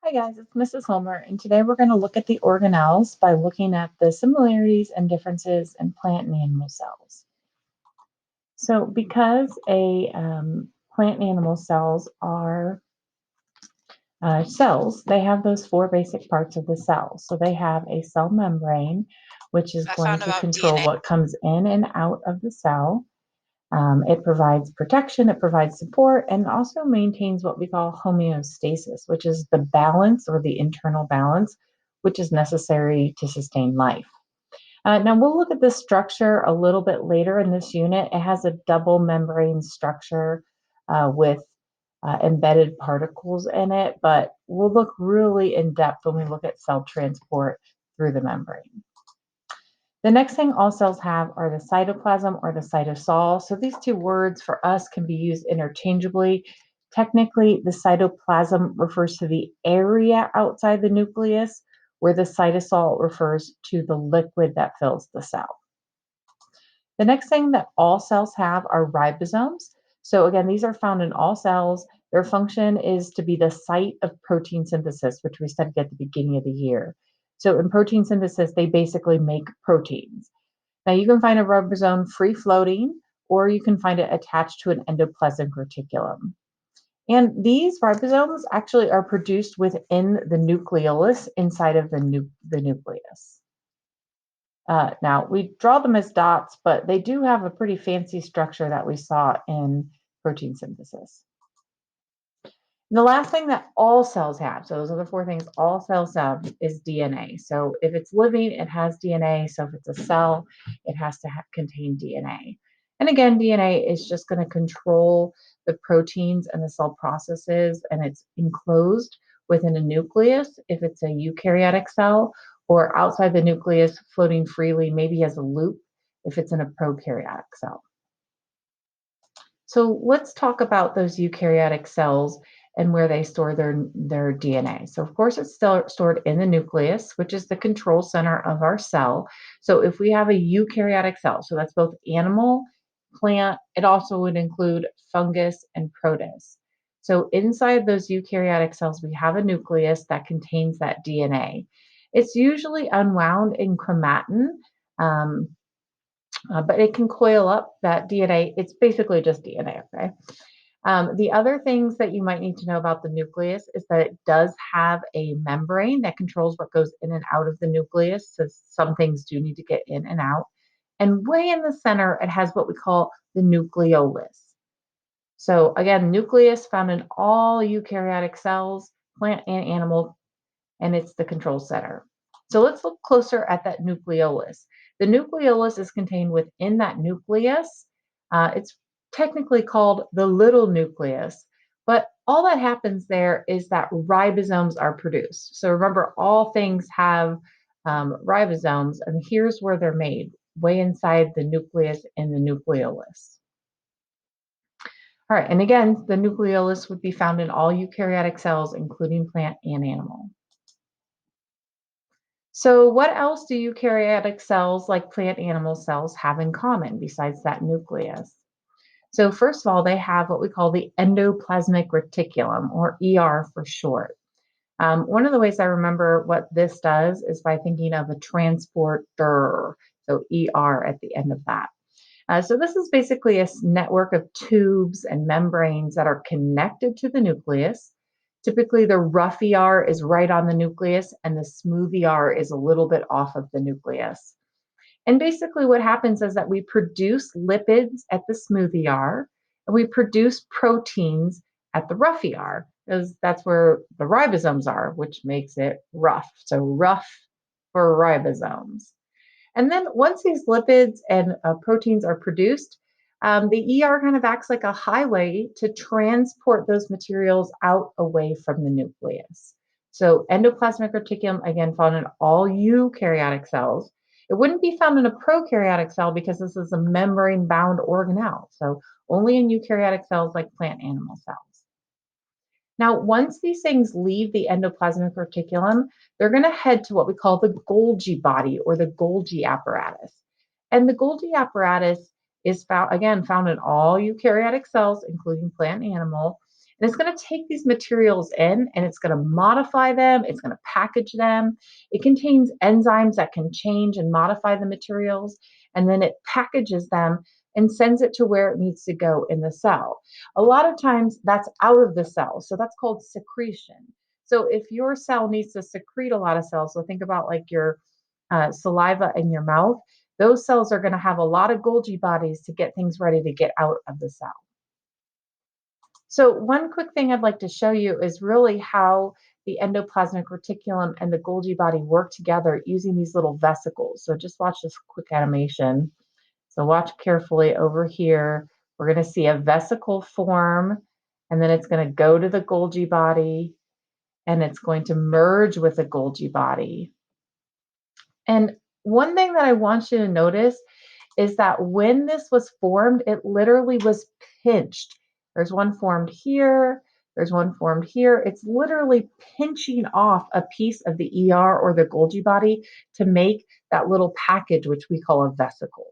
Hi guys, it's Mrs. Homer, and today we're going to look at the organelles by looking at the similarities and differences in plant and animal cells. So, because plant and animal cells are cells, they have those four basic parts of the cell. So, they have a cell membrane, which is I going found to about control DNA. what comes in and out of the cell. It provides protection, it provides support, and also maintains what we call homeostasis, which is the balance or the internal balance, which is necessary to sustain life. Now, we'll look at this structure a little bit later in this unit. It has a double membrane structure with embedded particles in it, but we'll look really in depth when we look at cell transport through the membrane. The next thing all cells have are the cytoplasm or the cytosol. So these two words for us can be used interchangeably. Technically, the cytoplasm refers to the area outside the nucleus, where the cytosol refers to the liquid that fills the cell. The next thing that all cells have are ribosomes. So again, these are found in all cells. Their function is to be the site of protein synthesis, which we studied at the beginning of the year. So in protein synthesis, they basically make proteins. Now you can find a ribosome free floating, or you can find it attached to an endoplasmic reticulum. And these ribosomes actually are produced within the nucleolus inside of the nucleus. Now, we draw them as dots, but they do have a pretty fancy structure that we saw in protein synthesis. And the last thing that all cells have, so those are the four things all cells have, is DNA. So if it's living, it has DNA. So if it's a cell, it has to contain DNA. And again, DNA is just going to control the proteins and the cell processes, and it's enclosed within a nucleus if it's a eukaryotic cell, or outside the nucleus floating freely, maybe as a loop if it's in a prokaryotic cell. So let's talk about those eukaryotic cells and where they store their DNA. So of course it's still stored in the nucleus, which is the control center of our cell. So if we have a eukaryotic cell, so that's both animal, plant, it also would include fungus and protist. So inside those eukaryotic cells, we have a nucleus that contains that DNA. It's usually unwound in chromatin, um, but it can coil up that DNA. It's basically just DNA, okay? The other things that you might need to know about the nucleus is that it does have a membrane that controls what goes in and out of the nucleus. So some things do need to get in and out. And way in the center, it has what we call the nucleolus. So again, nucleus found in all eukaryotic cells, plant and animal, and it's the control center. So let's look closer at that nucleolus. The nucleolus is contained within that nucleus. It's technically called the little nucleus, but all that happens there is that ribosomes are produced. So remember, all things have ribosomes, and here's where they're made, way inside the nucleus and the nucleolus. All right, and again, the nucleolus would be found in all eukaryotic cells, including plant and animal. So, what else do eukaryotic cells like plant animal cells have in common besides that nucleus? So, first of all, they have what we call the endoplasmic reticulum, or ER for short. One of the ways I remember what this does is by thinking of a transporter, so ER at the end of that. So, this is basically a network of tubes and membranes that are connected to the nucleus. Typically, the rough ER is right on the nucleus, and the smooth ER is a little bit off of the nucleus. And basically, what happens is that we produce lipids at the smooth ER, and we produce proteins at the rough ER, because that's where the ribosomes are, which makes it rough. So, rough for ribosomes. And then once these lipids and proteins are produced, the ER kind of acts like a highway to transport those materials out away from the nucleus. So endoplasmic reticulum, again, found in all eukaryotic cells. It wouldn't be found in a prokaryotic cell because this is a membrane-bound organelle. So only in eukaryotic cells like plant animal cells. Now, once these things leave the endoplasmic reticulum, they're going to head to what we call the Golgi body or the Golgi apparatus. And the Golgi apparatus is found in all eukaryotic cells, including plant and animal. And it's going to take these materials in and it's going to modify them, it's going to package them. It contains enzymes that can change and modify the materials, and then it packages them and sends it to where it needs to go in the cell. A lot of times that's out of the cell, so that's called secretion. So if your cell needs to secrete a lot of cells, so think about like your saliva in your mouth, those cells are going to have a lot of Golgi bodies to get things ready to get out of the cell. So one quick thing I'd like to show you is really how the endoplasmic reticulum and the Golgi body work together using these little vesicles. So just watch this quick animation. So watch carefully over here. We're going to see a vesicle form, and then it's going to go to the Golgi body, and it's going to merge with the Golgi body. And one thing that I want you to notice is that when this was formed, it literally was pinched. There's one formed here, there's one formed here. It's literally pinching off a piece of the ER or the Golgi body to make that little package, which we call a vesicle.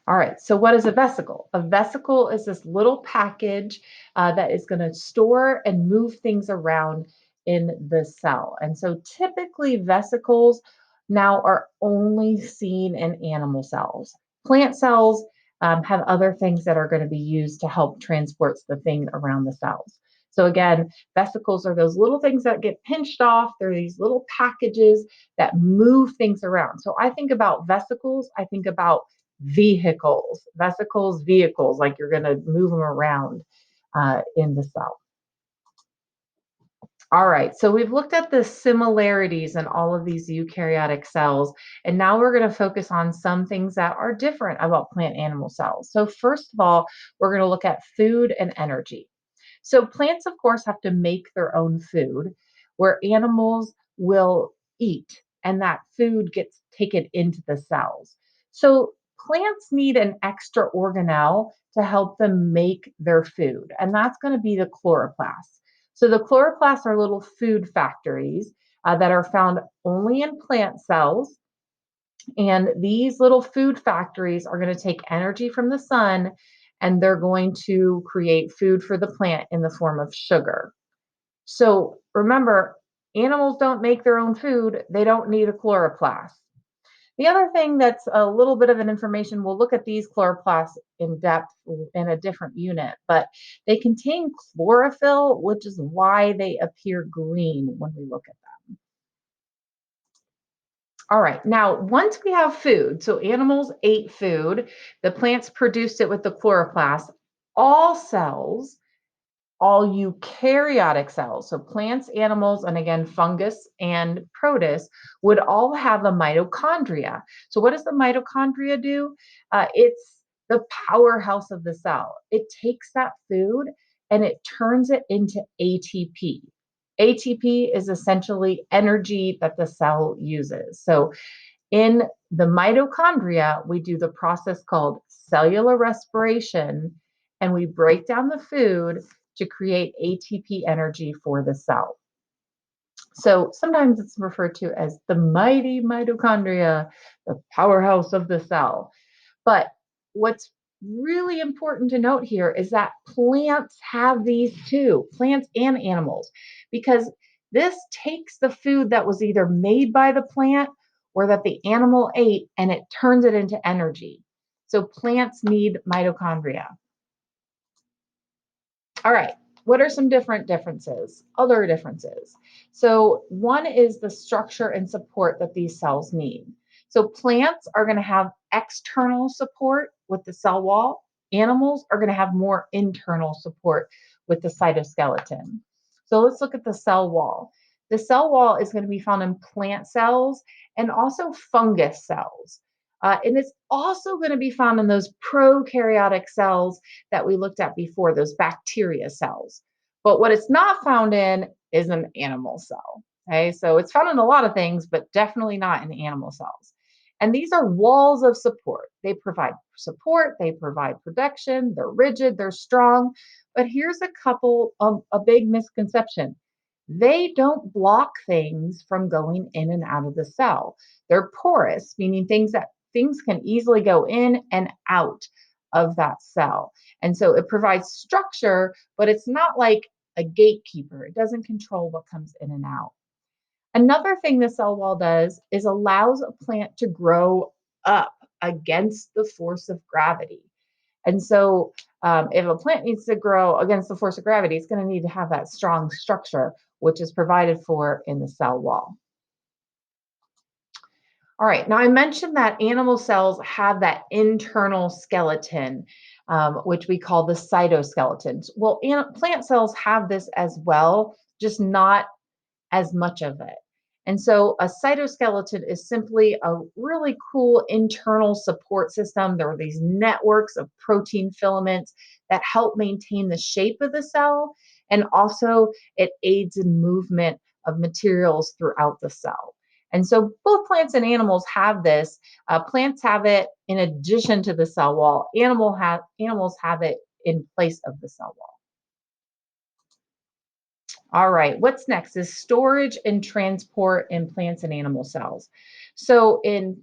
All right, so what is a vesicle? A vesicle is this little package that is going to store and move things around in the cell. And so typically vesicles now are only seen in animal cells. Plant cells have other things that are going to be used to help transport the thing around the cells. So again, vesicles are those little things that get pinched off. They're these little packages that move things around. So I think about vesicles, I think about vehicles, vesicles, vehicles, like you're going to move them around in the cell. All right, so we've looked at the similarities in all of these eukaryotic cells, and now we're going to focus on some things that are different about plant animal cells. So first of all, we're going to look at food and energy. So plants, of course, have to make their own food, where animals will eat, and that food gets taken into the cells. So plants need an extra organelle to help them make their food, and that's going to be the chloroplasts. So the chloroplasts are little food factories that are found only in plant cells. And these little food factories are going to take energy from the sun and they're going to create food for the plant in the form of sugar. So remember, animals don't make their own food, they don't need a chloroplast. The other thing that's a little bit of an information, we'll look at these chloroplasts in depth in a different unit, but they contain chlorophyll, which is why they appear green when we look at them. All right, now once we have food, so animals ate food, the plants produced it with the chloroplast, all cells, all eukaryotic cells, so plants, animals, and again, fungus and protists would all have a mitochondria. So what does the mitochondria do? It's the powerhouse of the cell. It takes that food and it turns it into ATP. ATP is essentially energy that the cell uses. So in the mitochondria, we do the process called cellular respiration, and we break down the food to create ATP energy for the cell. So sometimes it's referred to as the mighty mitochondria, the powerhouse of the cell. But what's really important to note here is that plants have these too, plants and animals, because this takes the food that was either made by the plant or that the animal ate and it turns it into energy. So plants need mitochondria. All right. What are some other differences? So, one is the structure and support that these cells need. So, plants are going to have external support with the cell wall. Animals are going to have more internal support with the cytoskeleton. So, let's look at the cell wall. The cell wall is going to be found in plant cells and also fungus cells. And it's also going to be found in those prokaryotic cells that we looked at before, those bacteria cells. But what it's not found in is an animal cell. Okay, so it's found in a lot of things, but definitely not in animal cells. And these are walls of support. They provide support, they provide protection, they're rigid, they're strong. But here's a couple of a big misconception. They don't block things from going in and out of the cell. They're porous, meaning things can easily go in and out of that cell. And so it provides structure, but it's not like a gatekeeper. It doesn't control what comes in and out. Another thing the cell wall does is allows a plant to grow up against the force of gravity. And so, if a plant needs to grow against the force of gravity, it's going to need to have that strong structure, which is provided for in the cell wall. All right, now I mentioned that animal cells have that internal skeleton, which we call the cytoskeletons. Well, plant cells have this as well, just not as much of it. And so a cytoskeleton is simply a really cool internal support system. There are these networks of protein filaments that help maintain the shape of the cell, and also it aids in movement of materials throughout the cell. And so both plants and animals have this. Plants have it in addition to the cell wall. Animals have it in place of the cell wall. All right, what's next is storage and transport in plants and animal cells. So, in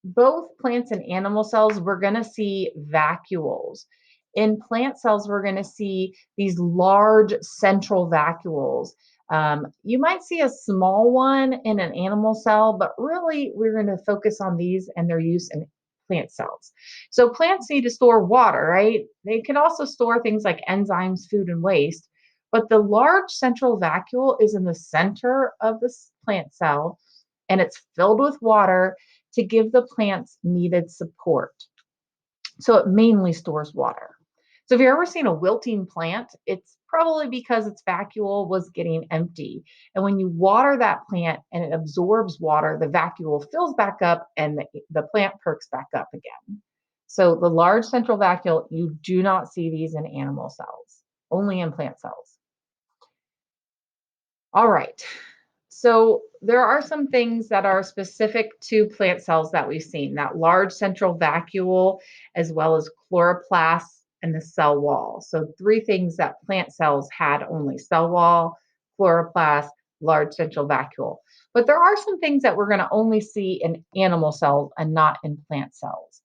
both plants and animal cells, we're going to see vacuoles. In plant cells, we're going to see these large central vacuoles. You might see a small one in an animal cell, but really we're going to focus on these and their use in plant cells. So, plants need to store water, right? They can also store things like enzymes, food, and waste. But the large central vacuole is in the center of the plant cell, and it's filled with water to give the plants needed support. So it mainly stores water. So if you've ever seen a wilting plant, it's probably because its vacuole was getting empty. And when you water that plant and it absorbs water, the vacuole fills back up and the plant perks back up again. So the large central vacuole, you do not see these in animal cells, only in plant cells. All right. So there are some things that are specific to plant cells that we've seen, that large central vacuole, as well as chloroplasts and the cell wall. So three things that plant cells had only: cell wall, chloroplast, large central vacuole. But there are some things that we're going to only see in animal cells and not in plant cells.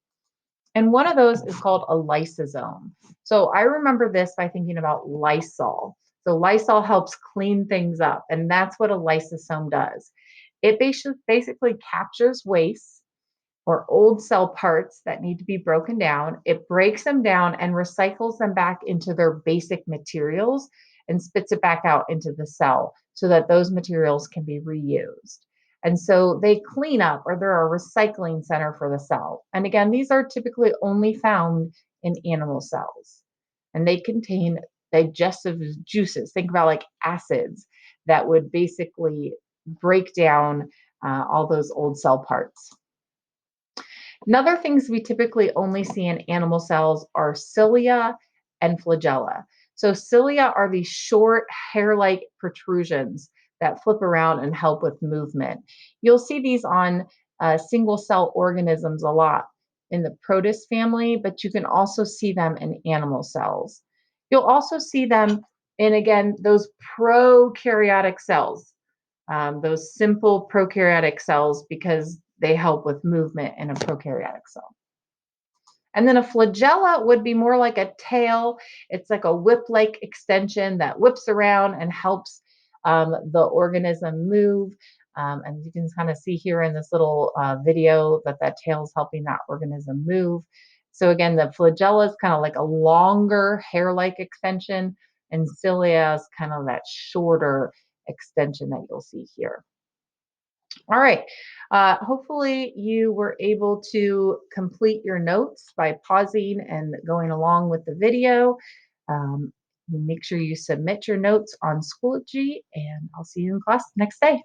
And one of those is called a lysosome. So I remember this by thinking about Lysol. So Lysol helps clean things up, and that's what a lysosome does. It basically captures waste or old cell parts that need to be broken down. It breaks them down and recycles them back into their basic materials and spits it back out into the cell so that those materials can be reused. And so they clean up, or they're a recycling center for the cell. And again, these are typically only found in animal cells. And they contain digestive juices. Think about like acids that would basically break down all those old cell parts. Another things we typically only see in animal cells are cilia and flagella. So cilia are these short hair-like protrusions that flip around and help with movement. You'll see these on single cell organisms a lot in the protist family, but you can also see them in animal cells. You'll also see them in, again, those prokaryotic cells, those simple prokaryotic cells, because they help with movement in a prokaryotic cell. And then a flagella would be more like a tail. It's like a whip-like extension that whips around and helps the organism move. And you can kind of see here in this little video that tail is helping that organism move. So again, the flagella is kind of like a longer hair-like extension, and cilia is kind of that shorter extension that you'll see here. All right. Hopefully you were able to complete your notes by pausing and going along with the video. Make sure you submit your notes on Schoology, and I'll see you in class next day.